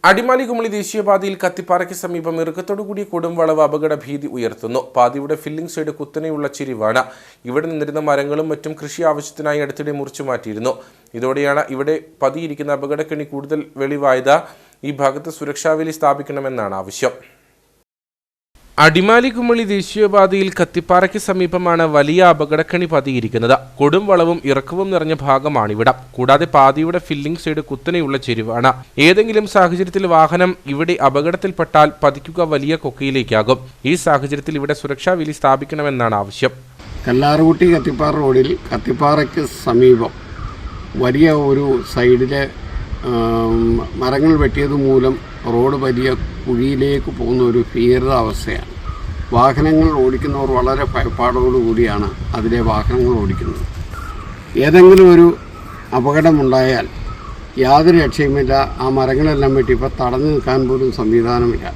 അടിമാലി കുമളി ദേശീയപാതയിൽ കത്തിപ്പാറയ്ക്ക് സമീപം ഇറുക്കത്തോടുകൂടിയ കൊടുംവളവ് അപകട ഭീതി ഉയർത്തുന്നു. പാതയുടെ ഫില്ലിംഗ് സൈഡ് കുത്തനെയുള്ള ചിരിവാണ്. ഇവിടെ നിന്നിരുന്ന മരങ്ങളും മറ്റും കൃഷി ആവശ്യത്തിനായി അടുത്തിടെ മുറിച്ചു മാറ്റിയിരുന്നു. ഇതോടെയാണ് ഇവിടെ പതിയിരിക്കുന്ന അപകടക്കെണി കൂടുതൽ വെളിവായത്. ഈ ഭാഗത്ത് സുരക്ഷാവേലി സ്ഥാപിക്കണമെന്നാണ് ആവശ്യം. അടിമാലി കുമളി ദേശീയപാതയിൽ കത്തിപ്പാറയ്ക്ക് സമീപമാണ് വലിയ അപകടക്കണി പതിയിരിക്കുന്നത്. കൊടും വളവും ഇറക്കവും നിറഞ്ഞ ഭാഗമാണിവിടം. കൂടാതെ പാതയുടെ ഫില്ലിംഗ് സൈഡ് കുത്തനെയുള്ള ചെരുവാണ്. ഏതെങ്കിലും സാഹചര്യത്തിൽ വാഹനം ഇവിടെ അപകടത്തിൽപ്പെട്ടാൽ പതിക്കുക വലിയ കൊക്കയിലേക്കാകും. ഈ സാഹചര്യത്തിൽ ഇവിടെ സുരക്ഷാ വേലി സ്ഥാപിക്കണമെന്നാണ് ആവശ്യം. കല്ലാറുകുട്ടി കത്തിപ്പാറ റോഡിൽ കത്തിപ്പാറയ്ക്ക് സമീപം വലിയ ഒരു സൈഡിലെ മരങ്ങൾ വെട്ടിയത് മൂലം റോഡ് വലിയ കുഴിയിലേക്ക് പോകുന്ന ഒരു ഭീകരാവസ്ഥയാണ്. വാഹനങ്ങൾ ഓടിക്കുന്നവർ വളരെ ഭയപ്പാടോടുകൂടിയാണ് അതിലെ വാഹനങ്ങൾ ഓടിക്കുന്നത്. ഏതെങ്കിലും ഒരു അപകടമുണ്ടായാൽ യാതൊരു രക്ഷയുമില്ല. ആ മരങ്ങളെല്ലാം വെട്ടി ഇപ്പോൾ തടഞ്ഞു നിൽക്കാൻ പോലും സംവിധാനമില്ല.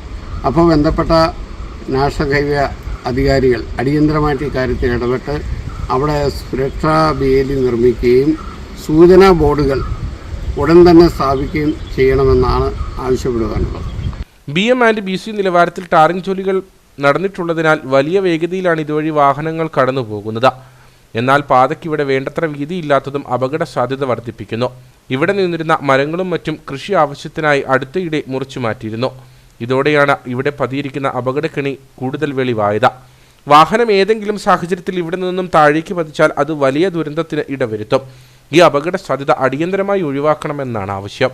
അപ്പോൾ ബന്ധപ്പെട്ട നാഷണൽ ഹൈവേ അധികാരികൾ അടിയന്തരമായിട്ട് ഇക്കാര്യത്തിൽ ഇടപെട്ട് അവിടെ സുരക്ഷാ വേലി നിർമ്മിക്കുകയും സൂചനാ ബോർഡുകൾ ഉടൻ തന്നെ സ്ഥാപിക്കുകയും ചെയ്യണമെന്നാണ് ആവശ്യപ്പെടുവാനുള്ളത്. BM and BC നിലവാരത്തിൽ ടാറിംഗ് ജോലികൾ നടന്നിട്ടുള്ളതിനാൽ വലിയ വേഗതയിലാണ് ഇതുവഴി വാഹനങ്ങൾ കടന്നു പോകുന്നത്. എന്നാൽ പാതയ്ക്കിവിടെ വേണ്ടത്ര വീതിയില്ലാത്തതും അപകട സാധ്യത വർദ്ധിപ്പിക്കുന്നു. ഇവിടെ നിന്നിരുന്ന മരങ്ങളും മറ്റും കൃഷി ആവശ്യത്തിനായി അടുത്തയിടെ മുറിച്ചു മാറ്റിയിരുന്നു. ഇതോടെയാണ് ഇവിടെ പതിയിരിക്കുന്ന അപകടക്കെണി കൂടുതൽ വെളിവായത്. വാഹനം ഏതെങ്കിലും സാഹചര്യത്തിൽ ഇവിടെ നിന്നും താഴേക്ക് പതിച്ചാൽ അത് വലിയ ദുരന്തത്തിന് ഇടവരുത്തും. ഈ അപകട സാധ്യത അടിയന്തരമായി ഒഴിവാക്കണമെന്നാണ് ആവശ്യം.